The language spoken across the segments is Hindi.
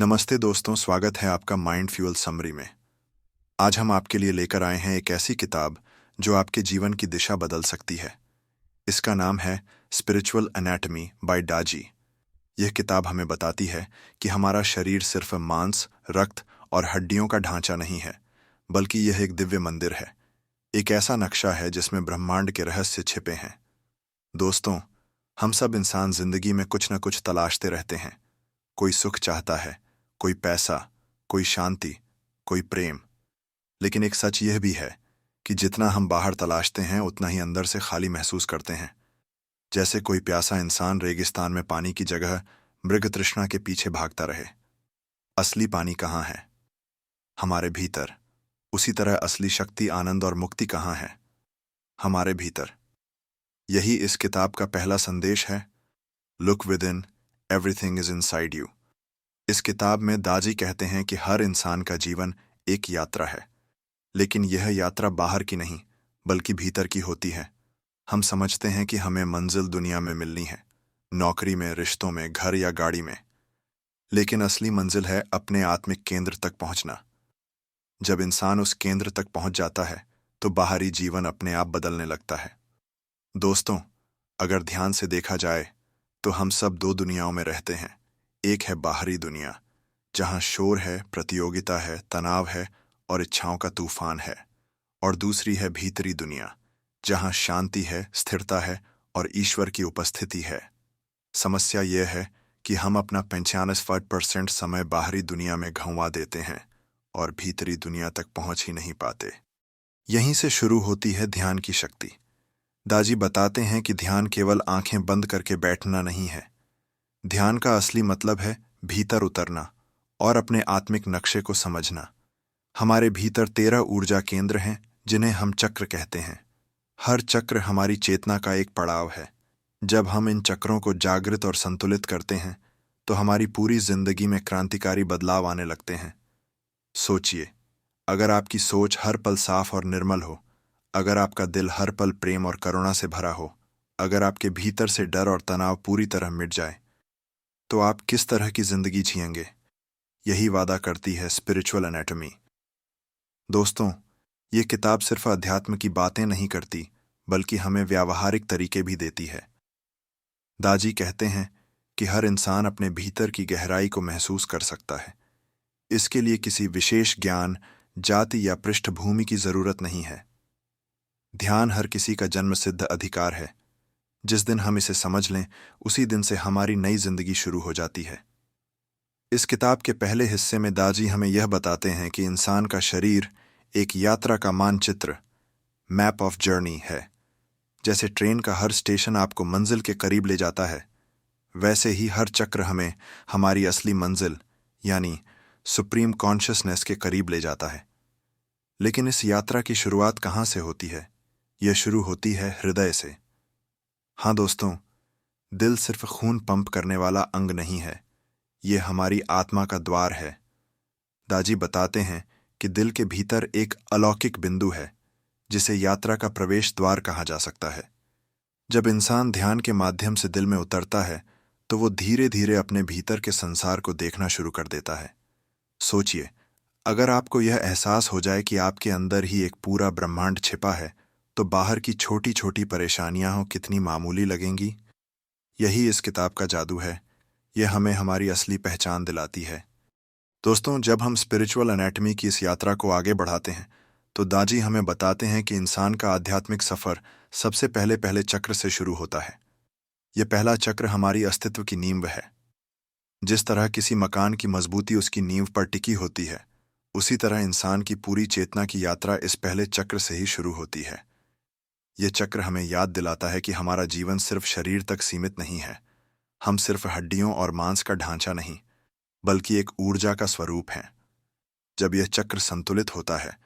नमस्ते दोस्तों, स्वागत है आपका माइंड फ्यूल समरी में। आज हम आपके लिए लेकर आए हैं एक ऐसी किताब जो आपके जीवन की दिशा बदल सकती है। इसका नाम है स्पिरिचुअल एनाटॉमी बाय डाजी। यह किताब हमें बताती है कि हमारा शरीर सिर्फ मांस, रक्त और हड्डियों का ढांचा नहीं है, बल्कि यह एक दिव्य मंदिर है। एक ऐसा नक्शा है जिसमें ब्रह्मांड के रहस्य छिपे हैं। दोस्तों, हम सब इंसान जिंदगी में कुछ न कुछ तलाशते रहते हैं। कोई सुख चाहता है, कोई पैसा, कोई शांति, कोई प्रेम। लेकिन एक सच यह भी है कि जितना हम बाहर तलाशते हैं उतना ही अंदर से खाली महसूस करते हैं। जैसे कोई प्यासा इंसान रेगिस्तान में पानी की जगह मृग तृष्णा के पीछे भागता रहे। असली पानी कहाँ है? हमारे भीतर। उसी तरह असली शक्ति, आनंद और मुक्ति कहाँ है? हमारे भीतर। यही इस किताब का पहला संदेश है। Look with in, everything is inside you. इस किताब में दाजी कहते हैं कि हर इंसान का जीवन एक यात्रा है, लेकिन यह यात्रा बाहर की नहीं, बल्कि भीतर की होती है। हम समझते हैं कि हमें मंजिल दुनिया में मिलनी है, नौकरी में, रिश्तों में, घर या गाड़ी में। लेकिन असली मंजिल है अपने आत्मिक केंद्र तक पहुंचना। जब इंसान उस केंद्र तक पहुंच जाता है, तो बाहरी जीवन अपने आप बदलने लगता है। दोस्तों, अगर ध्यान से देखा जाए तो हम सब दो दुनियाओं में रहते हैं। एक है बाहरी दुनिया, जहां शोर है, प्रतियोगिता है, तनाव है और इच्छाओं का तूफान है। और दूसरी है भीतरी दुनिया, जहां शांति है, स्थिरता है और ईश्वर की उपस्थिति है। समस्या यह है कि हम अपना 95% समय बाहरी दुनिया में घंवा देते हैं और भीतरी दुनिया तक पहुंच ही नहीं पाते। यहीं से शुरू होती है ध्यान की शक्ति। दाजी बताते हैं कि ध्यान केवल आंखें बंद करके बैठना नहीं है। ध्यान का असली मतलब है भीतर उतरना और अपने आत्मिक नक्शे को समझना। हमारे भीतर 13 ऊर्जा केंद्र हैं, जिन्हें हम चक्र कहते हैं। हर चक्र हमारी चेतना का एक पड़ाव है। जब हम इन चक्रों को जागृत और संतुलित करते हैं, तो हमारी पूरी जिंदगी में क्रांतिकारी बदलाव आने लगते हैं। सोचिए, अगर आपकी सोच हर पल साफ और निर्मल हो, अगर आपका दिल हर पल प्रेम और करुणा से भरा हो, अगर आपके भीतर से डर और तनाव पूरी तरह मिट जाए, तो आप किस तरह की जिंदगी जिएंगे? यही वादा करती है स्पिरिचुअल एनाटॉमी। दोस्तों, ये किताब सिर्फ अध्यात्म की बातें नहीं करती, बल्कि हमें व्यावहारिक तरीके भी देती है। दाजी कहते हैं कि हर इंसान अपने भीतर की गहराई को महसूस कर सकता है। इसके लिए किसी विशेष ज्ञान, जाति या पृष्ठभूमि की जरूरत नहीं है। ध्यान हर किसी का जन्मसिद्ध अधिकार है। जिस दिन हम इसे समझ लें, उसी दिन से हमारी नई जिंदगी शुरू हो जाती है। इस किताब के पहले हिस्से में दाजी हमें यह बताते हैं कि इंसान का शरीर एक यात्रा का मानचित्र, मैप ऑफ जर्नी है। जैसे ट्रेन का हर स्टेशन आपको मंजिल के करीब ले जाता है, वैसे ही हर चक्र हमें हमारी असली मंजिल, यानी सुप्रीम कॉन्शियसनेस के करीब ले जाता है। लेकिन इस यात्रा की शुरुआत कहाँ से होती है? यह शुरू होती है हृदय से। हाँ दोस्तों, दिल सिर्फ खून पंप करने वाला अंग नहीं है, ये हमारी आत्मा का द्वार है। दाजी बताते हैं कि दिल के भीतर एक अलौकिक बिंदु है, जिसे यात्रा का प्रवेश द्वार कहा जा सकता है। जब इंसान ध्यान के माध्यम से दिल में उतरता है, तो वो धीरे धीरे अपने भीतर के संसार को देखना शुरू कर देता है। सोचिए, अगर आपको यह एहसास हो जाए कि आपके अंदर ही एक पूरा ब्रह्मांड छिपा है, तो बाहर की छोटी छोटी परेशानियां हो कितनी मामूली लगेंगी। यही इस किताब का जादू है। यह हमें हमारी असली पहचान दिलाती है। दोस्तों, जब हम स्पिरिचुअल एनाटॉमी की इस यात्रा को आगे बढ़ाते हैं, तो दाजी हमें बताते हैं कि इंसान का आध्यात्मिक सफर सबसे पहले पहले चक्र से शुरू होता है। यह पहला चक्र हमारी अस्तित्व की नींव है। जिस तरह किसी मकान की मजबूती उसकी नींव पर टिकी होती है, उसी तरह इंसान की पूरी चेतना की यात्रा इस पहले चक्र से ही शुरू होती है। यह चक्र हमें याद दिलाता है कि हमारा जीवन सिर्फ शरीर तक सीमित नहीं है। हम सिर्फ हड्डियों और मांस का ढांचा नहीं, बल्कि एक ऊर्जा का स्वरूप हैं। जब यह चक्र संतुलित होता है,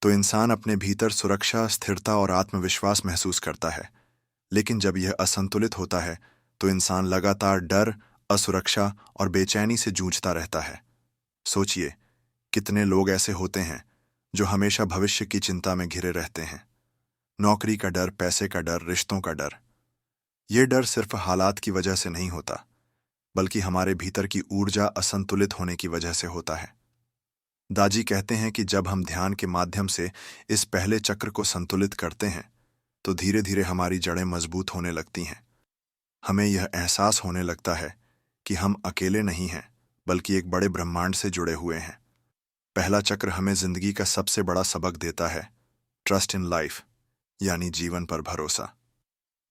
तो इंसान अपने भीतर सुरक्षा, स्थिरता और आत्मविश्वास महसूस करता है। लेकिन जब यह असंतुलित होता है, तो इंसान लगातार डर, असुरक्षा और बेचैनी से जूझता रहता है। सोचिए, कितने लोग ऐसे होते हैं जो हमेशा भविष्य की चिंता में घिरे रहते हैं। नौकरी का डर, पैसे का डर, रिश्तों का डर। ये डर सिर्फ हालात की वजह से नहीं होता, बल्कि हमारे भीतर की ऊर्जा असंतुलित होने की वजह से होता है। दाजी कहते हैं कि जब हम ध्यान के माध्यम से इस पहले चक्र को संतुलित करते हैं, तो धीरे धीरे हमारी जड़ें मजबूत होने लगती हैं। हमें यह एहसास होने लगता है कि हम अकेले नहीं हैं, बल्कि एक बड़े ब्रह्मांड से जुड़े हुए हैं। पहला चक्र हमें जिंदगी का सबसे बड़ा सबक देता है, ट्रस्ट इन लाइफ, यानी जीवन पर भरोसा।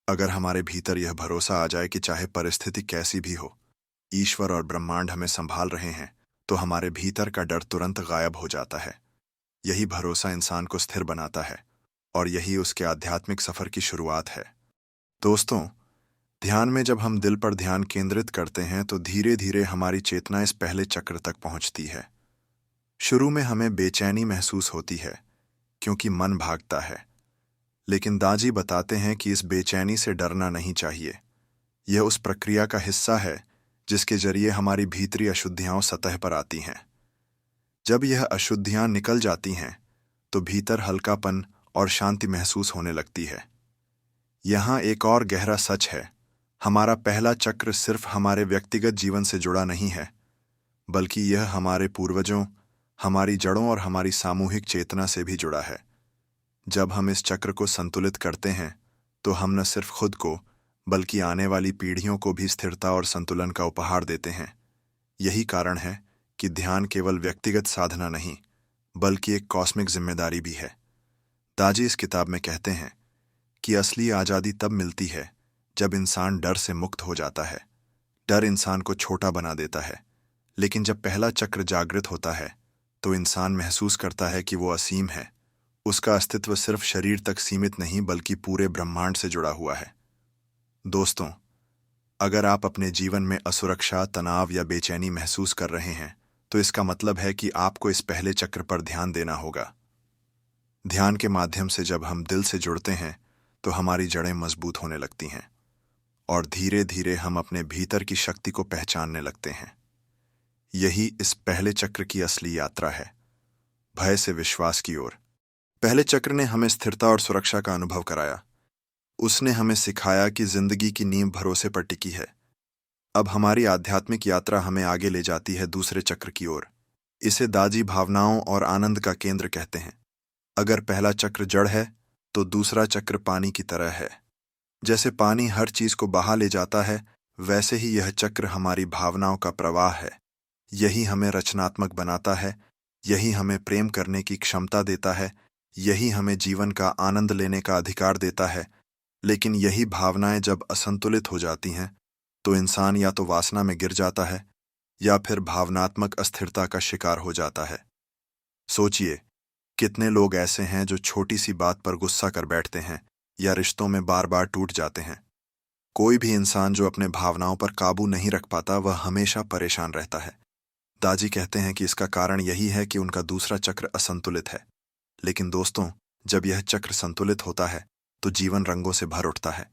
अगर हमारे भीतर यह भरोसा आ जाए कि चाहे परिस्थिति कैसी भी हो, ईश्वर और ब्रह्मांड हमें संभाल रहे हैं, तो हमारे भीतर का डर तुरंत गायब हो जाता है। यही भरोसा इंसान को स्थिर बनाता है, और यही उसके आध्यात्मिक सफर की शुरुआत है। दोस्तों, ध्यान में जब हम दिल पर ध्यान केंद्रित करते हैं, तो धीरे धीरे हमारी चेतना इस पहले चक्र तक पहुंचती है। शुरू में हमें बेचैनी महसूस होती है, क्योंकि मन भागता है। लेकिन दाजी बताते हैं कि इस बेचैनी से डरना नहीं चाहिए। यह उस प्रक्रिया का हिस्सा है जिसके जरिए हमारी भीतरी अशुद्धियां सतह पर आती हैं। जब यह अशुद्धियां निकल जाती हैं, तो भीतर हल्कापन और शांति महसूस होने लगती है। यहाँ एक और गहरा सच है, हमारा पहला चक्र सिर्फ हमारे व्यक्तिगत जीवन से जुड़ा नहीं है, बल्कि यह हमारे पूर्वजों, हमारी जड़ों और हमारी सामूहिक चेतना से भी जुड़ा है। जब हम इस चक्र को संतुलित करते हैं, तो हम न सिर्फ खुद को, बल्कि आने वाली पीढ़ियों को भी स्थिरता और संतुलन का उपहार देते हैं। यही कारण है कि ध्यान केवल व्यक्तिगत साधना नहीं, बल्कि एक कॉस्मिक जिम्मेदारी भी है। दाजी इस किताब में कहते हैं कि असली आज़ादी तब मिलती है जब इंसान डर से मुक्त हो जाता है। डर इंसान को छोटा बना देता है, लेकिन जब पहला चक्र जागृत होता है, तो इंसान महसूस करता है कि वो असीम है। उसका अस्तित्व सिर्फ शरीर तक सीमित नहीं, बल्कि पूरे ब्रह्मांड से जुड़ा हुआ है। दोस्तों, अगर आप अपने जीवन में असुरक्षा, तनाव या बेचैनी महसूस कर रहे हैं, तो इसका मतलब है कि आपको इस पहले चक्र पर ध्यान देना होगा। ध्यान के माध्यम से जब हम दिल से जुड़ते हैं, तो हमारी जड़ें मजबूत होने लगती हैं, और धीरे धीरे हम अपने भीतर की शक्ति को पहचानने लगते हैं। यही इस पहले चक्र की असली यात्रा है, भय से विश्वास की ओर। पहले चक्र ने हमें स्थिरता और सुरक्षा का अनुभव कराया। उसने हमें सिखाया कि जिंदगी की नींव भरोसे पर टिकी है। अब हमारी आध्यात्मिक यात्रा हमें आगे ले जाती है दूसरे चक्र की ओर। इसे दाजी भावनाओं और आनंद का केंद्र कहते हैं। अगर पहला चक्र जड़ है, तो दूसरा चक्र पानी की तरह है। जैसे पानी हर चीज को बहा ले जाता है, वैसे ही यह चक्र हमारी भावनाओं का प्रवाह है। यही हमें रचनात्मक बनाता है, यही हमें प्रेम करने की क्षमता देता है, यही हमें जीवन का आनंद लेने का अधिकार देता है। लेकिन यही भावनाएं जब असंतुलित हो जाती हैं, तो इंसान या तो वासना में गिर जाता है, या फिर भावनात्मक अस्थिरता का शिकार हो जाता है। सोचिए, कितने लोग ऐसे हैं जो छोटी सी बात पर गुस्सा कर बैठते हैं, या रिश्तों में बार बार टूट जाते हैं। कोई भी इंसान जो अपने भावनाओं पर काबू नहीं रख पाता, वह हमेशा परेशान रहता है। दाजी कहते हैं कि इसका कारण यही है कि उनका दूसरा चक्र असंतुलित है। लेकिन दोस्तों, जब यह चक्र संतुलित होता है, तो जीवन रंगों से भर उठता है।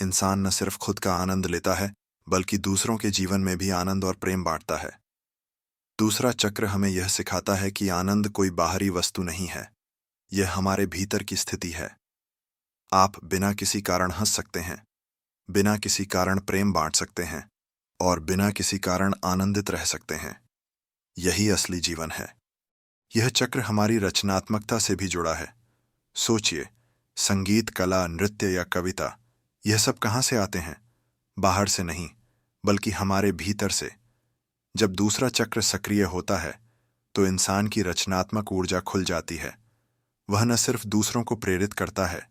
इंसान न सिर्फ खुद का आनंद लेता है, बल्कि दूसरों के जीवन में भी आनंद और प्रेम बांटता है। दूसरा चक्र हमें यह सिखाता है कि आनंद कोई बाहरी वस्तु नहीं है, यह हमारे भीतर की स्थिति है। आप बिना किसी कारण हंस सकते हैं, बिना किसी कारण प्रेम बांट सकते हैं, और बिना किसी कारण आनंदित रह सकते हैं। यही असली जीवन है। यह चक्र हमारी रचनात्मकता से भी जुड़ा है। सोचिए, संगीत, कला, नृत्य या कविता, यह सब कहाँ से आते हैं? बाहर से नहीं, बल्कि हमारे भीतर से। जब दूसरा चक्र सक्रिय होता है, तो इंसान की रचनात्मक ऊर्जा खुल जाती है। वह न सिर्फ दूसरों को प्रेरित करता है,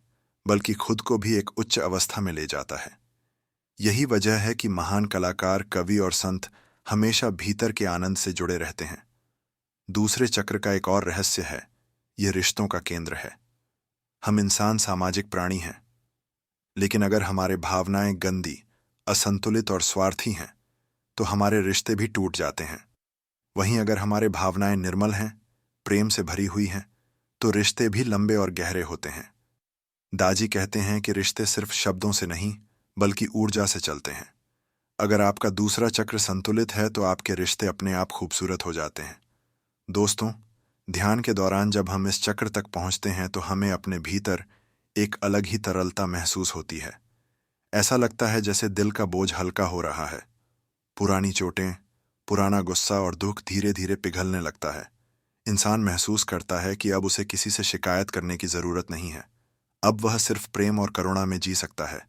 बल्कि खुद को भी एक उच्च अवस्था में ले जाता है। यही वजह है कि महान कलाकार, कवि और संत हमेशा भीतर के आनंद से जुड़े रहते हैं। दूसरे चक्र का एक और रहस्य है, यह रिश्तों का केंद्र है। हम इंसान सामाजिक प्राणी हैं, लेकिन अगर हमारे भावनाएं गंदी, असंतुलित और स्वार्थी हैं, तो हमारे रिश्ते भी टूट जाते हैं। वहीं अगर हमारे भावनाएं निर्मल हैं, प्रेम से भरी हुई हैं, तो रिश्ते भी लंबे और गहरे होते हैं। दाजी कहते हैं कि रिश्ते सिर्फ शब्दों से नहीं, बल्कि ऊर्जा से चलते हैं। अगर आपका दूसरा चक्र संतुलित है, तो आपके रिश्ते अपने आप खूबसूरत हो जाते हैं। दोस्तों, ध्यान के दौरान जब हम इस चक्र तक पहुंचते हैं, तो हमें अपने भीतर एक अलग ही तरलता महसूस होती है। ऐसा लगता है जैसे दिल का बोझ हल्का हो रहा है। पुरानी चोटें, पुराना गुस्सा और दुख धीरे धीरे पिघलने लगता है। इंसान महसूस करता है कि अब उसे किसी से शिकायत करने की जरूरत नहीं है। अब वह सिर्फ प्रेम और करुणा में जी सकता है।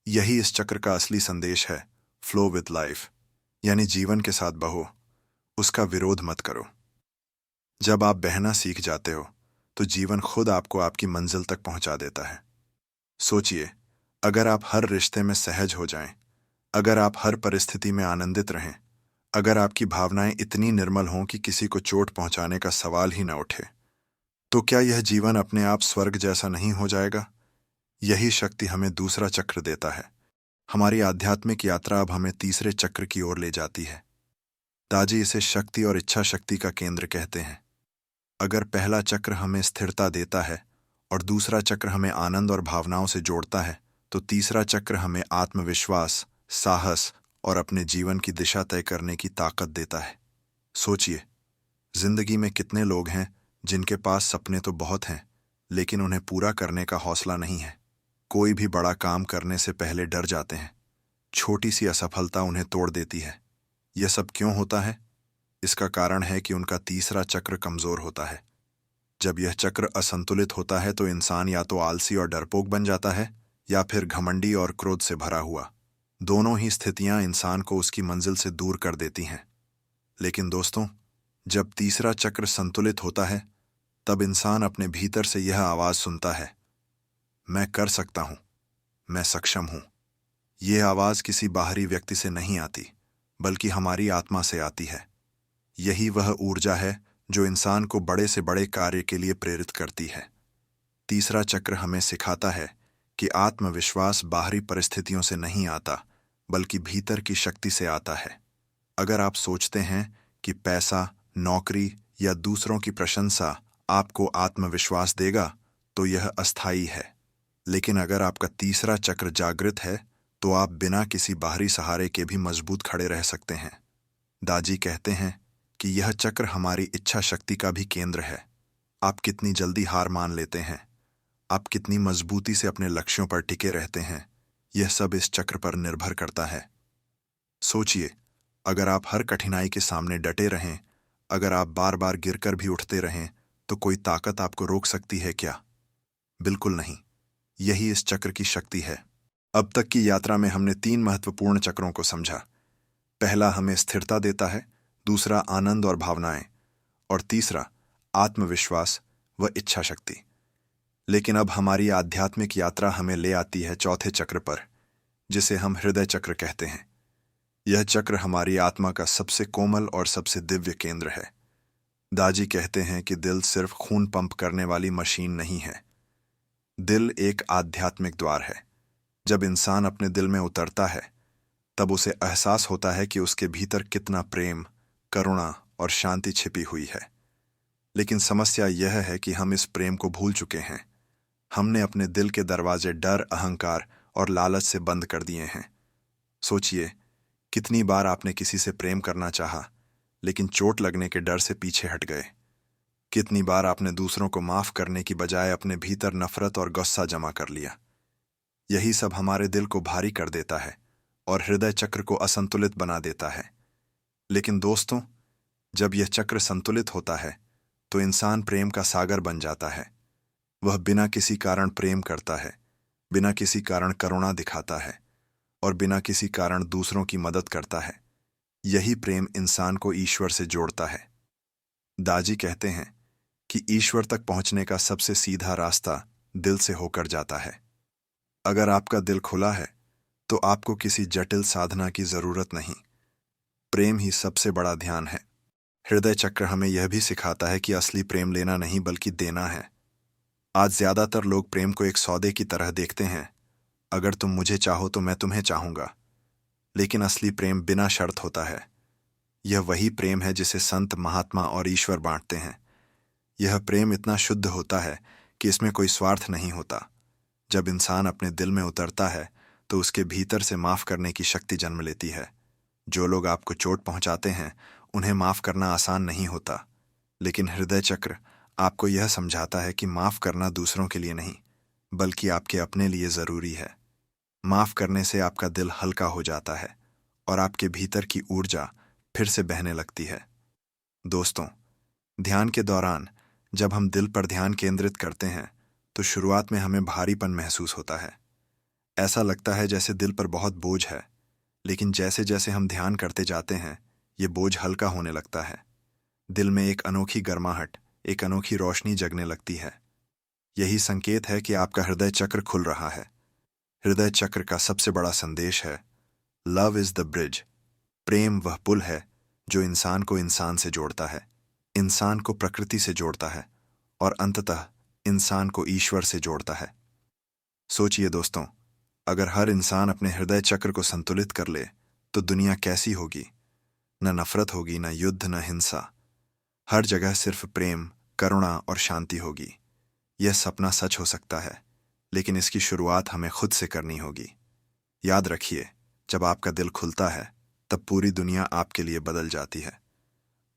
यही इस चक्र का असली संदेश है, फ्लो विद लाइफ, यानी जीवन के साथ बहो, उसका विरोध मत करो। जब आप बहना सीख जाते हो तो जीवन खुद आपको आपकी मंजिल तक पहुंचा देता है। सोचिए, अगर आप हर रिश्ते में सहज हो जाएं, अगर आप हर परिस्थिति में आनंदित रहें, अगर आपकी भावनाएं इतनी निर्मल हों कि किसी को चोट पहुंचाने का सवाल ही न उठे, तो क्या यह जीवन अपने आप स्वर्ग जैसा नहीं हो जाएगा? यही शक्ति हमें दूसरा चक्र देता है। हमारी आध्यात्मिक यात्रा अब हमें तीसरे चक्र की ओर ले जाती है। दाजी इसे शक्ति और इच्छा शक्ति का केंद्र कहते हैं। अगर पहला चक्र हमें स्थिरता देता है और दूसरा चक्र हमें आनंद और भावनाओं से जोड़ता है, तो तीसरा चक्र हमें आत्मविश्वास, साहस और अपने जीवन की दिशा तय करने की ताकत देता है। सोचिए, जिंदगी में कितने लोग हैं जिनके पास सपने तो बहुत हैं, लेकिन उन्हें पूरा करने का हौसला नहीं है। कोई भी बड़ा काम करने से पहले डर जाते हैं। छोटी सी असफलता उन्हें तोड़ देती है। यह सब क्यों होता है? इसका कारण है कि उनका तीसरा चक्र कमजोर होता है। जब यह चक्र असंतुलित होता है तो इंसान या तो आलसी और डरपोक बन जाता है, या फिर घमंडी और क्रोध से भरा हुआ। दोनों ही स्थितियां इंसान को उसकी मंजिल से दूर कर देती हैं। लेकिन दोस्तों, जब तीसरा चक्र संतुलित होता है, तब इंसान अपने भीतर से यह आवाज सुनता है, मैं कर सकता हूं, मैं सक्षम हूं। यह आवाज किसी बाहरी व्यक्ति से नहीं आती, बल्कि हमारी आत्मा से आती है। यही वह ऊर्जा है जो इंसान को बड़े से बड़े कार्य के लिए प्रेरित करती है। तीसरा चक्र हमें सिखाता है कि आत्मविश्वास बाहरी परिस्थितियों से नहीं आता, बल्कि भीतर की शक्ति से आता है। अगर आप सोचते हैं कि पैसा, नौकरी या दूसरों की प्रशंसा आपको आत्मविश्वास देगा, तो यह अस्थायी है। लेकिन अगर आपका तीसरा चक्र जागृत है, तो आप बिना किसी बाहरी सहारे के भी मजबूत खड़े रह सकते हैं। दाजी कहते हैं कि यह चक्र हमारी इच्छा शक्ति का भी केंद्र है। आप कितनी जल्दी हार मान लेते हैं, आप कितनी मजबूती से अपने लक्ष्यों पर टिके रहते हैं, यह सब इस चक्र पर निर्भर करता है। सोचिए, अगर आप हर कठिनाई के सामने डटे रहें, अगर आप बार बार गिरकर भी उठते रहें, तो कोई ताकत आपको रोक सकती है क्या? बिल्कुल नहीं। यही इस चक्र की शक्ति है। अब तक की यात्रा में हमने 3 महत्वपूर्ण चक्रों को समझा। पहला हमें स्थिरता देता है, दूसरा आनंद और भावनाएं, और तीसरा आत्मविश्वास व इच्छा शक्ति। लेकिन अब हमारी आध्यात्मिक यात्रा हमें ले आती है चौथे चक्र पर, जिसे हम हृदय चक्र कहते हैं। यह चक्र हमारी आत्मा का सबसे कोमल और सबसे दिव्य केंद्र है। दाजी कहते हैं कि दिल सिर्फ खून पंप करने वाली मशीन नहीं है। दिल एक आध्यात्मिक द्वार है। जब इंसान अपने दिल में उतरता है, तब उसे एहसास होता है कि उसके भीतर कितना प्रेम, करुणा और शांति छिपी हुई है। लेकिन समस्या यह है कि हम इस प्रेम को भूल चुके हैं। हमने अपने दिल के दरवाजे डर, अहंकार और लालच से बंद कर दिए हैं। सोचिए, कितनी बार आपने किसी से प्रेम करना चाहा, लेकिन चोट लगने के डर से पीछे हट गए। कितनी बार आपने दूसरों को माफ करने की बजाय अपने भीतर नफरत और गुस्सा जमा कर लिया। यही सब हमारे दिल को भारी कर देता है और हृदय चक्र को असंतुलित बना देता है। लेकिन दोस्तों, जब यह चक्र संतुलित होता है, तो इंसान प्रेम का सागर बन जाता है। वह बिना किसी कारण प्रेम करता है, बिना किसी कारण करुणा दिखाता है और बिना किसी कारण दूसरों की मदद करता है। यही प्रेम इंसान को ईश्वर से जोड़ता है। दाजी कहते हैं कि ईश्वर तक पहुंचने का सबसे सीधा रास्ता दिल से होकर जाता है। अगर आपका दिल खुला है, तो आपको किसी जटिल साधना की जरूरत नहीं। प्रेम ही सबसे बड़ा ध्यान है। हृदय चक्र हमें यह भी सिखाता है कि असली प्रेम लेना नहीं, बल्कि देना है। आज ज्यादातर लोग प्रेम को एक सौदे की तरह देखते हैं। अगर तुम मुझे चाहो तो मैं तुम्हें चाहूंगा। लेकिन असली प्रेम बिना शर्त होता है। यह वही प्रेम है जिसे संत, महात्मा और ईश्वर बांटते हैं। यह प्रेम इतना शुद्ध होता है कि इसमें कोई स्वार्थ नहीं होता। जब इंसान अपने दिल में उतरता है, तो उसके भीतर से माफ करने की शक्ति जन्म लेती है। जो लोग आपको चोट पहुंचाते हैं, उन्हें माफ करना आसान नहीं होता। लेकिन हृदय चक्र आपको यह समझाता है कि माफ करना दूसरों के लिए नहीं, बल्कि आपके अपने लिए जरूरी है। माफ करने से आपका दिल हल्का हो जाता है और आपके भीतर की ऊर्जा फिर से बहने लगती है। दोस्तों, ध्यान के दौरान जब हम दिल पर ध्यान केंद्रित करते हैं तो शुरुआत में हमें भारीपन महसूस होता है। ऐसा लगता है जैसे दिल पर बहुत बोझ है, लेकिन जैसे जैसे हम ध्यान करते जाते हैं ये बोझ हल्का होने लगता है। दिल में एक अनोखी गर्माहट, एक अनोखी रोशनी जगने लगती है। यही संकेत है कि आपका हृदय चक्र खुल रहा है। हृदय चक्र का सबसे बड़ा संदेश है, लव इज द ब्रिज। प्रेम वह पुल है जो इंसान को इंसान से जोड़ता है, इंसान को प्रकृति से जोड़ता है और अंततः इंसान को ईश्वर से जोड़ता है। सोचिए दोस्तों, अगर हर इंसान अपने हृदय चक्र को संतुलित कर ले तो दुनिया कैसी होगी। न नफरत होगी, न युद्ध, न हिंसा। हर जगह सिर्फ प्रेम, करुणा और शांति होगी। यह सपना सच हो सकता है, लेकिन इसकी शुरुआत हमें खुद से करनी होगी। याद रखिए, जब आपका दिल खुलता है तब पूरी दुनिया आपके लिए बदल जाती है।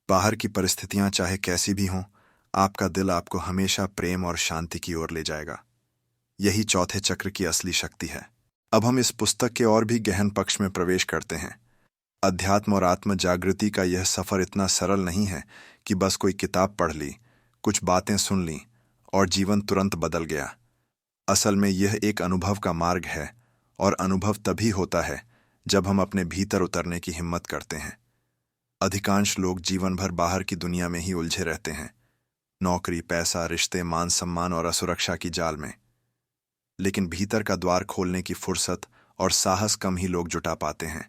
बाहर की परिस्थितियां चाहे कैसी भी हों, आपका दिल आपको हमेशा प्रेम और शांति की ओर ले जाएगा। यही चौथे चक्र की असली शक्ति है। अब हम इस पुस्तक के और भी गहन पक्ष में प्रवेश करते हैं। अध्यात्म और आत्म जागृति का यह सफर इतना सरल नहीं है कि बस कोई किताब पढ़ ली, कुछ बातें सुन ली और जीवन तुरंत बदल गया। असल में यह एक अनुभव का मार्ग है, और अनुभव तभी होता है जब हम अपने भीतर उतरने की हिम्मत करते हैं। अधिकांश लोग जीवन भर बाहर की दुनिया में ही उलझे रहते हैं, नौकरी, पैसा, रिश्ते, मान सम्मान और असुरक्षा की जाल में। लेकिन भीतर का द्वार खोलने की फुर्सत और साहस कम ही लोग जुटा पाते हैं।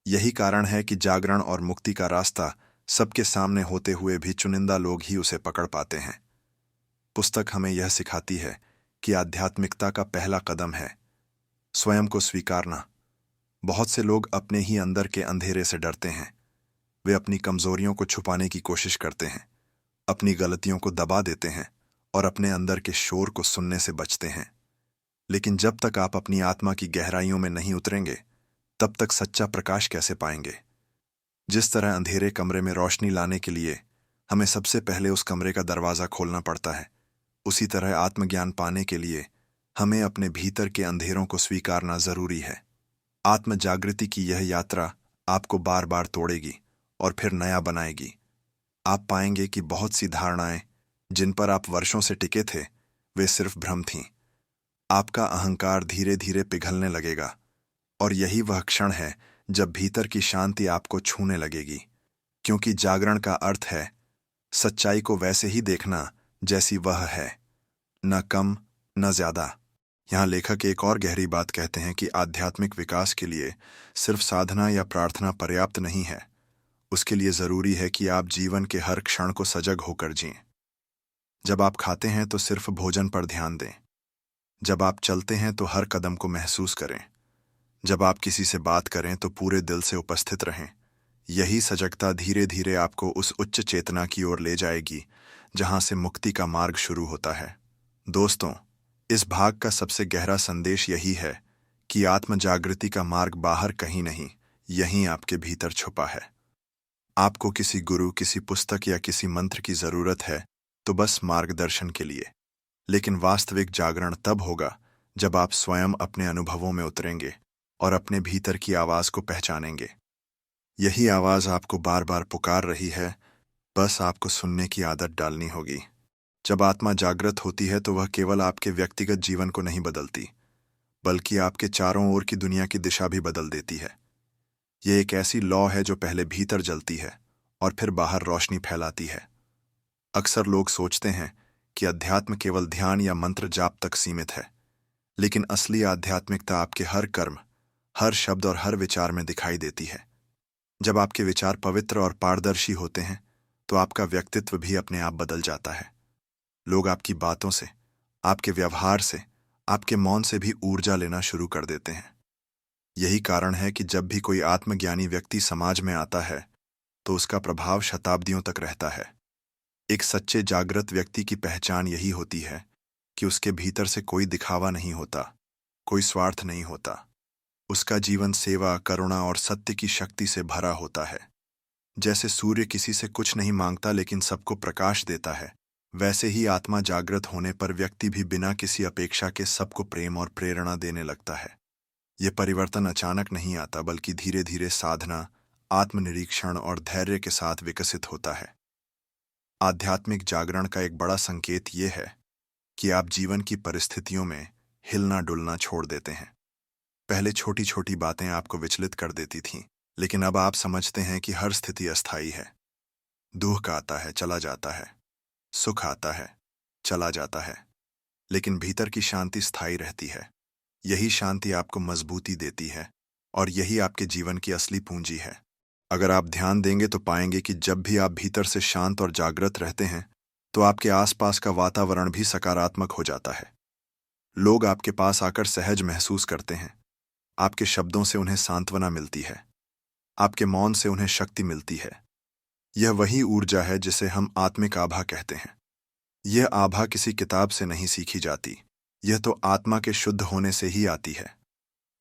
यही कारण है कि जागरण और मुक्ति का रास्ता सबके सामने होते हुए भी चुनिंदा लोग ही उसे पकड़ पाते हैं। पुस्तक हमें यह सिखाती है कि आध्यात्मिकता का पहला कदम है स्वयं को स्वीकारना। बहुत से लोग अपने ही अंदर के अंधेरे से डरते हैं। वे अपनी कमजोरियों को छुपाने की कोशिश करते हैं, अपनी गलतियों को दबा देते हैं और अपने अंदर के शोर को सुनने से बचते हैं। लेकिन जब तक आप अपनी आत्मा की गहराइयों में नहीं उतरेंगे, तब तक सच्चा प्रकाश कैसे पाएंगे। जिस तरह अंधेरे कमरे में रोशनी लाने के लिए हमें सबसे पहले उस कमरे का दरवाजा खोलना पड़ता है, उसी तरह आत्मज्ञान पाने के लिए हमें अपने भीतर के अंधेरों को स्वीकारना जरूरी है। आत्म जागृति की यह यात्रा आपको बार बार तोड़ेगी और फिर नया बनाएगी। आप पाएंगे कि बहुत सी धारणाएं जिन पर आप वर्षों से टिके थे, वे सिर्फ भ्रम थीं। आपका अहंकार धीरे धीरे पिघलने लगेगा, और यही वह क्षण है जब भीतर की शांति आपको छूने लगेगी। क्योंकि जागरण का अर्थ है सच्चाई को वैसे ही देखना जैसी वह है, न कम न ज्यादा। यहाँ लेखक एक और गहरी बात कहते हैं कि आध्यात्मिक विकास के लिए सिर्फ साधना या प्रार्थना पर्याप्त नहीं है। उसके लिए जरूरी है कि आप जीवन के हर क्षण को सजग होकर जिएं। जब आप खाते हैं तो सिर्फ भोजन पर ध्यान दें। जब आप चलते हैं तो हर कदम को महसूस करें। जब आप किसी से बात करें तो पूरे दिल से उपस्थित रहें। यही सजगता धीरे धीरे आपको उस उच्च चेतना की ओर ले जाएगी जहां से मुक्ति का मार्ग शुरू होता है। दोस्तों, इस भाग का सबसे गहरा संदेश यही है कि आत्म जागृति का मार्ग बाहर कहीं नहीं, यहीं आपके भीतर छुपा है। आपको किसी गुरु, किसी पुस्तक या किसी मंत्र की जरूरत है तो बस मार्गदर्शन के लिए। लेकिन वास्तविक जागरण तब होगा जब आप स्वयं अपने अनुभवों में उतरेंगे और अपने भीतर की आवाज को पहचानेंगे। यही आवाज आपको बार बार पुकार रही है, बस आपको सुनने की आदत डालनी होगी। जब आत्मा जागृत होती है तो वह केवल आपके व्यक्तिगत जीवन को नहीं बदलती, बल्कि आपके चारों ओर की दुनिया की दिशा भी बदल देती है। यह एक ऐसी लौ है जो पहले भीतर जलती है और फिर बाहर रोशनी फैलाती है। अक्सर लोग सोचते हैं कि अध्यात्म केवल ध्यान या मंत्र जाप तक सीमित है, लेकिन असली आध्यात्मिकता आपके हर कर्म, हर शब्द और हर विचार में दिखाई देती है। जब आपके विचार पवित्र और पारदर्शी होते हैं तो आपका व्यक्तित्व भी अपने आप बदल जाता है। लोग आपकी बातों से, आपके व्यवहार से, आपके मौन से भी ऊर्जा लेना शुरू कर देते हैं। यही कारण है कि जब भी कोई आत्मज्ञानी व्यक्ति समाज में आता है तो उसका प्रभाव शताब्दियों तक रहता है। एक सच्चे जागृत व्यक्ति की पहचान यही होती है कि उसके भीतर से कोई दिखावा नहीं होता, कोई स्वार्थ नहीं होता। उसका जीवन सेवा, करुणा और सत्य की शक्ति से भरा होता है। जैसे सूर्य किसी से कुछ नहीं मांगता लेकिन सबको प्रकाश देता है, वैसे ही आत्मा जागृत होने पर व्यक्ति भी बिना किसी अपेक्षा के सबको प्रेम और प्रेरणा देने लगता है। ये परिवर्तन अचानक नहीं आता बल्कि धीरे धीरे साधना, आत्मनिरीक्षण और धैर्य के साथ विकसित होता है। आध्यात्मिक जागरण का एक बड़ा संकेत ये है कि आप जीवन की परिस्थितियों में हिलना डुलना छोड़ देते हैं। पहले छोटी छोटी बातें आपको विचलित कर देती थीं, लेकिन अब आप समझते हैं कि हर स्थिति अस्थायी है। दुख आता है, चला जाता है। सुख आता है, चला जाता है। लेकिन भीतर की शांति स्थायी रहती है। यही शांति आपको मजबूती देती है और यही आपके जीवन की असली पूंजी है। अगर आप ध्यान देंगे तो पाएंगे कि जब भी आप भीतर से शांत और जागृत रहते हैं तो आपके आसपास का वातावरण भी सकारात्मक हो जाता है। लोग आपके पास आकर सहज महसूस करते हैं। आपके शब्दों से उन्हें सांत्वना मिलती है। आपके मौन से उन्हें शक्ति मिलती है। यह वही ऊर्जा है जिसे हम आत्मिक आभा कहते हैं। यह आभा किसी किताब से नहीं सीखी जाती, यह तो आत्मा के शुद्ध होने से ही आती है।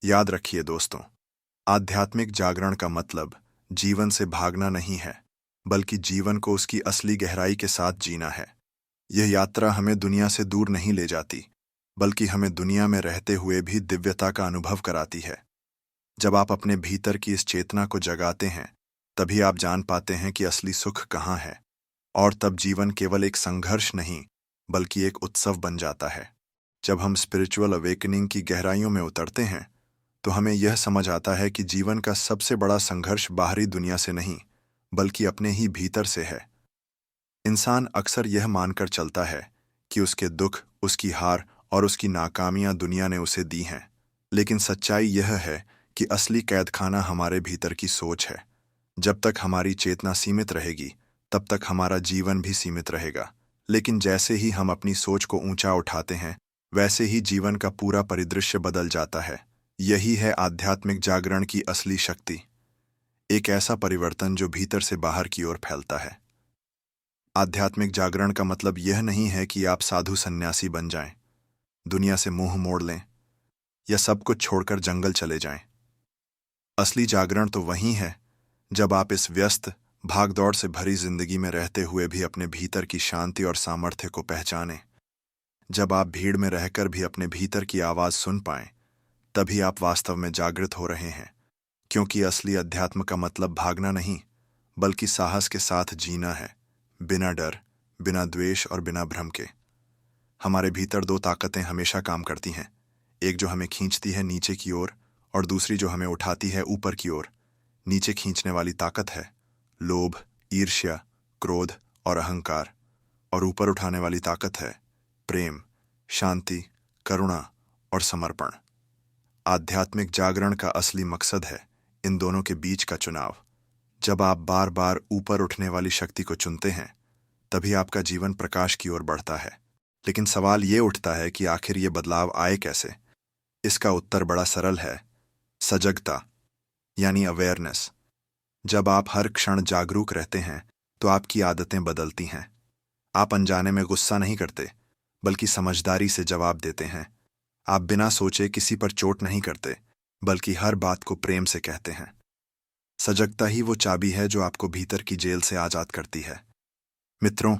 याद रखिए दोस्तों, आध्यात्मिक जागरण का मतलब जीवन से भागना नहीं है, बल्कि जीवन को उसकी असली गहराई के साथ जीना है। यह यात्रा हमें दुनिया से दूर नहीं ले जाती, बल्कि हमें दुनिया में रहते हुए भी दिव्यता का अनुभव कराती है। जब आप अपने भीतर की इस चेतना को जगाते हैं, तभी आप जान पाते हैं कि असली सुख कहाँ है, और तब जीवन केवल एक संघर्ष नहीं, बल्कि एक उत्सव बन जाता है। जब हम स्पिरिचुअल अवेकनिंग की गहराइयों में उतरते हैं, तो हमें यह समझ आता है कि जीवन का सबसे बड़ा संघर्ष बाहरी दुनिया से नहीं, बल्कि अपने ही भीतर से है। इंसान अक्सर यह मानकर चलता है कि उसके दुख, उसकी हार और उसकी नाकामियां दुनिया ने उसे दी हैं, लेकिन सच्चाई यह है कि असली कैदखाना हमारे भीतर की सोच है। जब तक हमारी चेतना सीमित रहेगी, तब तक हमारा जीवन भी सीमित रहेगा। लेकिन जैसे ही हम अपनी सोच को ऊंचा उठाते हैं, वैसे ही जीवन का पूरा परिदृश्य बदल जाता है। यही है आध्यात्मिक जागरण की असली शक्ति, एक ऐसा परिवर्तन जो भीतर से बाहर की ओर फैलता है। आध्यात्मिक जागरण का मतलब यह नहीं है कि आप साधु सन्यासी बन जाएं, दुनिया से मुंह मोड़ लें या सब कुछ छोड़कर जंगल चले जाएं। असली जागरण तो वही है जब आप इस व्यस्त, भागदौड़ से भरी जिंदगी में रहते हुए भी अपने भीतर की शांति और सामर्थ्य को पहचानें। जब आप भीड़ में रहकर भी अपने भीतर की आवाज सुन पाएं, तभी आप वास्तव में जागृत हो रहे हैं। क्योंकि असली अध्यात्म का मतलब भागना नहीं, बल्कि साहस के साथ जीना है, बिना डर, बिना द्वेष और बिना भ्रम के। हमारे भीतर दो ताकतें हमेशा काम करती हैं, एक जो हमें खींचती है नीचे की ओर और दूसरी जो हमें उठाती है ऊपर की ओर। नीचे खींचने वाली ताकत है लोभ, ईर्ष्या, क्रोध और अहंकार, और ऊपर उठाने वाली ताकत है प्रेम, शांति, करुणा और समर्पण। आध्यात्मिक जागरण का असली मकसद है इन दोनों के बीच का चुनाव। जब आप बार बार ऊपर उठने वाली शक्ति को चुनते हैं, तभी आपका जीवन प्रकाश की ओर बढ़ता है। लेकिन सवाल ये उठता है कि आखिर ये बदलाव आए कैसे? इसका उत्तर बड़ा सरल है, सजगता यानी अवेयरनेस। जब आप हर क्षण जागरूक रहते हैं, तो आपकी आदतें बदलती हैं। आप अनजाने में गुस्सा नहीं करते, बल्कि समझदारी से जवाब देते हैं। आप बिना सोचे किसी पर चोट नहीं करते, बल्कि हर बात को प्रेम से कहते हैं। सजगता ही वो चाबी है जो आपको भीतर की जेल से आजाद करती है। मित्रों,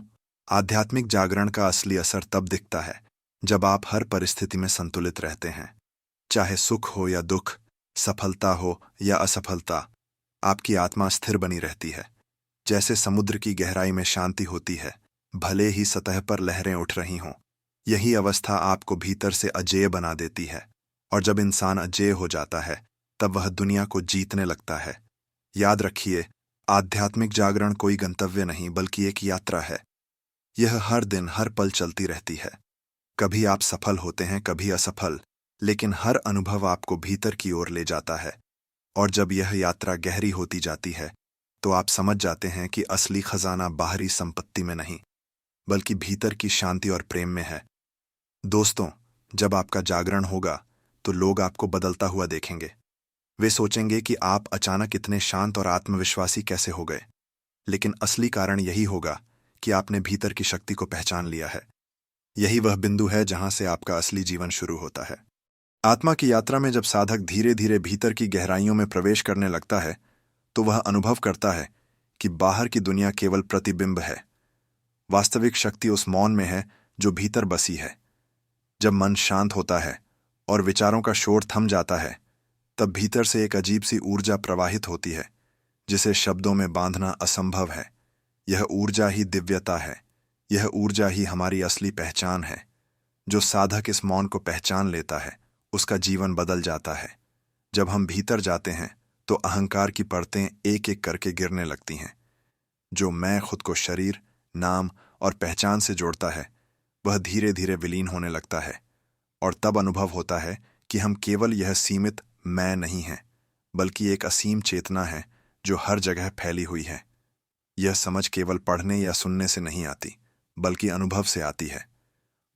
आध्यात्मिक जागरण का असली असर तब दिखता है जब आप हर परिस्थिति में संतुलित रहते हैं। चाहे सुख हो या दुख, सफलता हो या असफलता, आपकी आत्मा स्थिर बनी रहती है। जैसे समुद्र की गहराई में शांति होती है, भले ही सतह पर लहरें उठ रही हों। यही अवस्था आपको भीतर से अजेय बना देती है, और जब इंसान अजेय हो जाता है, तब वह दुनिया को जीतने लगता है। याद रखिए, आध्यात्मिक जागरण कोई गंतव्य नहीं, बल्कि एक यात्रा है। यह हर दिन, हर पल चलती रहती है। कभी आप सफल होते हैं, कभी असफल, लेकिन हर अनुभव आपको भीतर की ओर ले जाता है। और जब यह यात्रा गहरी होती जाती है, तो आप समझ जाते हैं कि असली खजाना बाहरी संपत्ति में नहीं, बल्कि भीतर की शांति और प्रेम में है। दोस्तों, जब आपका जागरण होगा, तो लोग आपको बदलता हुआ देखेंगे। वे सोचेंगे कि आप अचानक इतने शांत और आत्मविश्वासी कैसे हो गए। लेकिन असली कारण यही होगा कि आपने भीतर की शक्ति को पहचान लिया है। यही वह बिंदु है जहां से आपका असली जीवन शुरू होता है। आत्मा की यात्रा में जब साधक धीरे धीरे भीतर की गहराइयों में प्रवेश करने लगता है, तो वह अनुभव करता है कि बाहर की दुनिया केवल प्रतिबिंब है। वास्तविक शक्ति उस मौन में है जो भीतर बसी है। जब मन शांत होता है और विचारों का शोर थम जाता है, तब भीतर से एक अजीब सी ऊर्जा प्रवाहित होती है जिसे शब्दों में बांधना असंभव है। यह ऊर्जा ही दिव्यता है। यह ऊर्जा ही हमारी असली पहचान है। जो साधक इस मौन को पहचान लेता है उसका जीवन बदल जाता है। जब हम भीतर जाते हैं तो अहंकार की परतें एक एक करके गिरने लगती हैं। जो मैं खुद को शरीर, नाम और पहचान से जोड़ता है वह धीरे धीरे विलीन होने लगता है, और तब अनुभव होता है कि हम केवल यह सीमित मैं नहीं हैं, बल्कि एक असीम चेतना है जो हर जगह फैली हुई है। यह समझ केवल पढ़ने या सुनने से नहीं आती, बल्कि अनुभव से आती है।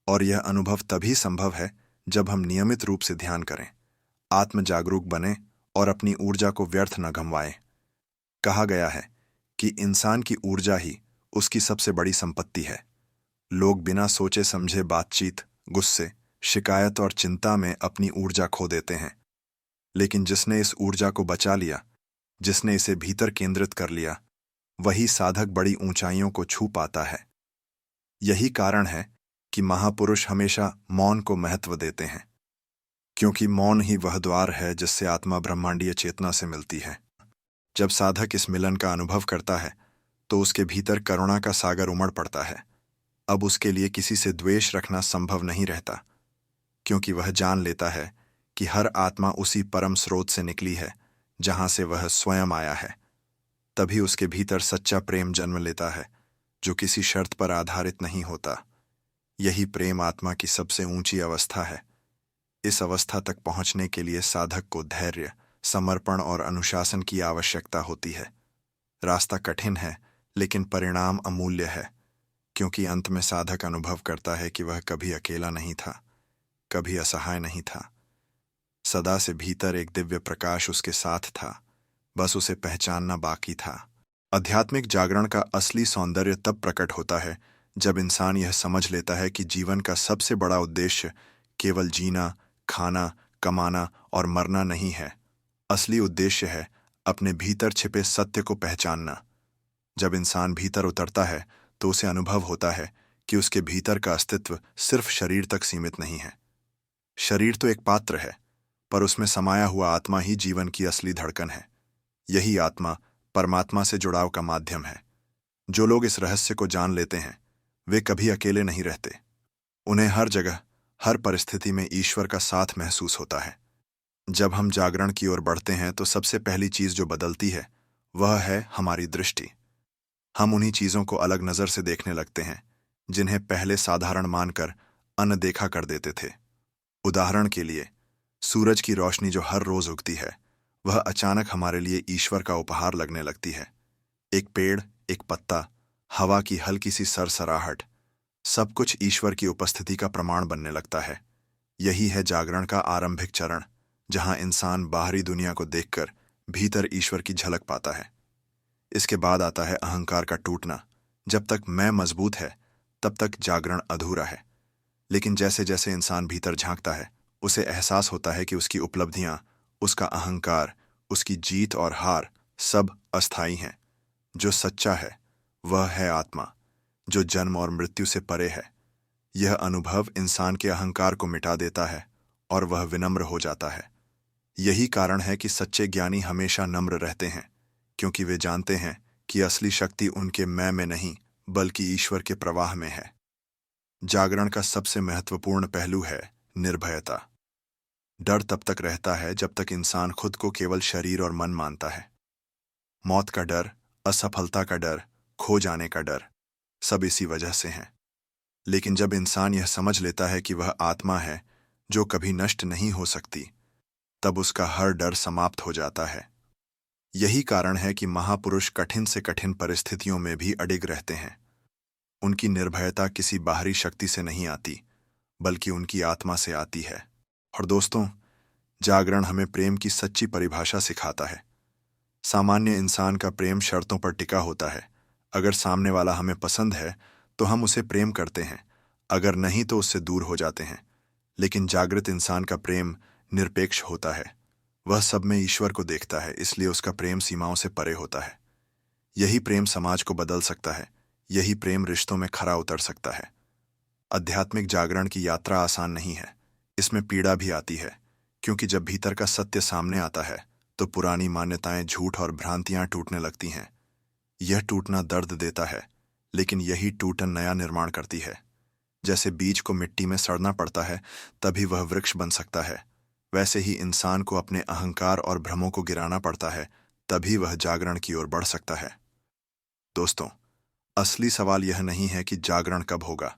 और यह अनुभव तभी संभव है जब हम नियमित रूप से ध्यान करें, आत्म जागरूक बने और अपनी ऊर्जा को व्यर्थ न गंवाएं। कहा गया है कि इंसान की ऊर्जा ही उसकी सबसे बड़ी संपत्ति है। लोग बिना सोचे समझे बातचीत, गुस्से, शिकायत और चिंता में अपनी ऊर्जा खो देते हैं। लेकिन जिसने इस ऊर्जा को बचा लिया, जिसने इसे भीतर केंद्रित कर लिया, वही साधक बड़ी ऊंचाइयों को छू पाता है। यही कारण है कि महापुरुष हमेशा मौन को महत्व देते हैं, क्योंकि मौन ही वह द्वार है जिससे आत्मा ब्रह्मांडीय चेतना से मिलती है। जब साधक इस मिलन का अनुभव करता है तो उसके भीतर करुणा का सागर उमड़ पड़ता है। अब उसके लिए किसी से द्वेष रखना संभव नहीं रहता, क्योंकि वह जान लेता है कि हर आत्मा उसी परम स्रोत से निकली है जहां से वह स्वयं आया है। तभी उसके भीतर सच्चा प्रेम जन्म लेता है, जो किसी शर्त पर आधारित नहीं होता। यही प्रेम आत्मा की सबसे ऊंची अवस्था है। इस अवस्था तक पहुंचने के लिए साधक को धैर्य, समर्पण और अनुशासन की आवश्यकता होती है। रास्ता कठिन है, लेकिन परिणाम अमूल्य है, क्योंकि अंत में साधक अनुभव करता है कि वह कभी अकेला नहीं था, कभी असहाय नहीं था। सदा से भीतर एक दिव्य प्रकाश उसके साथ था, बस उसे पहचानना बाकी था। आध्यात्मिक जागरण का असली सौंदर्य तब प्रकट होता है जब इंसान यह समझ लेता है कि जीवन का सबसे बड़ा उद्देश्य केवल जीना, खाना, कमाना और मरना नहीं है। असली उद्देश्य है अपने भीतर छिपे सत्य को पहचानना। जब इंसान भीतर उतरता है तो उसे अनुभव होता है कि उसके भीतर का अस्तित्व सिर्फ शरीर तक सीमित नहीं है। शरीर तो एक पात्र है, पर उसमें समाया हुआ आत्मा ही जीवन की असली धड़कन है। यही आत्मा परमात्मा से जुड़ाव का माध्यम है। जो लोग इस रहस्य को जान लेते हैं वे कभी अकेले नहीं रहते। उन्हें हर जगह, हर परिस्थिति में ईश्वर का साथ महसूस होता है। जब हम जागरण की ओर बढ़ते हैं तो सबसे पहली चीज जो बदलती है वह है हमारी दृष्टि। हम उन्हीं चीजों को अलग नजर से देखने लगते हैं जिन्हें पहले साधारण मानकर अनदेखा कर देते थे। उदाहरण के लिए, सूरज की रोशनी जो हर रोज उगती है वह अचानक हमारे लिए ईश्वर का उपहार लगने लगती है। एक पेड़, एक पत्ता, हवा की हल्की सी सरसराहट, सब कुछ ईश्वर की उपस्थिति का प्रमाण बनने लगता है। यही है जागरण का आरंभिक चरण, जहां इंसान बाहरी दुनिया को देखकर भीतर ईश्वर की झलक पाता है। इसके बाद आता है अहंकार का टूटना। जब तक मैं मजबूत है तब तक जागरण अधूरा है। लेकिन जैसे जैसे इंसान भीतर झांकता है उसे एहसास होता है कि उसकी उपलब्धियां, उसका अहंकार, उसकी जीत और हार सब अस्थायी हैं। जो सच्चा है वह है आत्मा, जो जन्म और मृत्यु से परे है। यह अनुभव इंसान के अहंकार को मिटा देता है और वह विनम्र हो जाता है। यही कारण है कि सच्चे ज्ञानी हमेशा नम्र रहते हैं, क्योंकि वे जानते हैं कि असली शक्ति उनके मैं में नहीं, बल्कि ईश्वर के प्रवाह में है। जागरण का सबसे महत्वपूर्ण पहलू है निर्भयता। डर तब तक रहता है जब तक इंसान खुद को केवल शरीर और मन मानता है। मौत का डर, असफलता का डर, खो जाने का डर, सब इसी वजह से हैं। लेकिन जब इंसान यह समझ लेता है कि वह आत्मा है जो कभी नष्ट नहीं हो सकती, तब उसका हर डर समाप्त हो जाता है। यही कारण है कि महापुरुष कठिन से कठिन परिस्थितियों में भी अडिग रहते हैं। उनकी निर्भयता किसी बाहरी शक्ति से नहीं आती, बल्कि उनकी आत्मा से आती है। और दोस्तों, जागरण हमें प्रेम की सच्ची परिभाषा सिखाता है। सामान्य इंसान का प्रेम शर्तों पर टिका होता है। अगर सामने वाला हमें पसंद है तो हम उसे प्रेम करते हैं, अगर नहीं तो उससे दूर हो जाते हैं। लेकिन जागृत इंसान का प्रेम निरपेक्ष होता है। वह सब में ईश्वर को देखता है, इसलिए उसका प्रेम सीमाओं से परे होता है। यही प्रेम समाज को बदल सकता है। यही प्रेम रिश्तों में खरा उतर सकता है। आध्यात्मिक जागरण की यात्रा आसान नहीं है। इसमें पीड़ा भी आती है, क्योंकि जब भीतर का सत्य सामने आता है तो पुरानी मान्यताएं, झूठ और भ्रांतियां टूटने लगती हैं। यह टूटना दर्द देता है, लेकिन यही टूटन नया निर्माण करती है। जैसे बीज को मिट्टी में सड़ना पड़ता है तभी वह वृक्ष बन सकता है, वैसे ही इंसान को अपने अहंकार और भ्रमों को गिराना पड़ता है तभी वह जागरण की ओर बढ़ सकता है। दोस्तों, असली सवाल यह नहीं है कि जागरण कब होगा,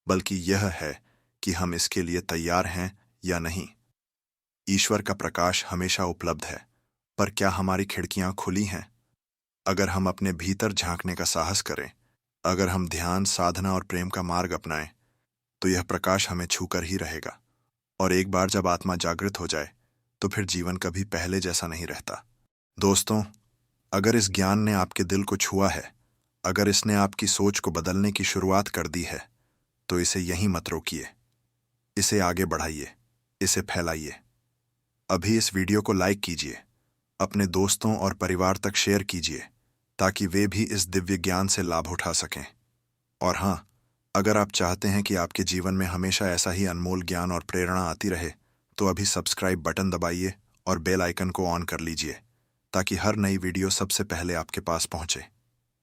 बल्कि यह है कि हम इसके लिए तैयार हैं या नहीं। ईश्वर का प्रकाश हमेशा उपलब्ध है, पर क्या हमारी खिड़कियां खुली हैं? अगर हम अपने भीतर झांकने का साहस करें, अगर हम ध्यान, साधना और प्रेम का मार्ग अपनाएं, तो यह प्रकाश हमें छूकर ही रहेगा। और एक बार जब आत्मा जागृत हो जाए तो फिर जीवन कभी पहले जैसा नहीं रहता। दोस्तों, अगर इस ज्ञान ने आपके दिल को छुआ है, अगर इसने आपकी सोच को बदलने की शुरुआत कर दी है, तो इसे यहीं मत रोकिए। इसे आगे बढ़ाइए, इसे फैलाइए। अभी इस वीडियो को लाइक कीजिए, अपने दोस्तों और परिवार तक शेयर कीजिए, ताकि वे भी इस दिव्य ज्ञान से लाभ उठा सकें। और हाँ, अगर आप चाहते हैं कि आपके जीवन में हमेशा ऐसा ही अनमोल ज्ञान और प्रेरणा आती रहे, तो अभी सब्सक्राइब बटन दबाइए और बेल आइकन को ऑन कर लीजिए, ताकि हर नई वीडियो सबसे पहले आपके पास पहुंचे।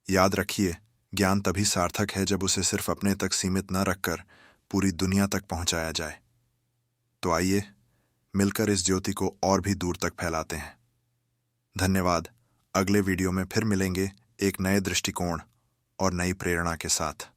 याद रखिए, ज्ञान तभी सार्थक है जब उसे सिर्फ अपने तक सीमित न रखकर पूरी दुनिया तक पहुंचाया जाए। तो आइए, मिलकर इस ज्योति को और भी दूर तक फैलाते हैं। धन्यवाद। अगले वीडियो में फिर मिलेंगे एक नए दृष्टिकोण और नई प्रेरणा के साथ।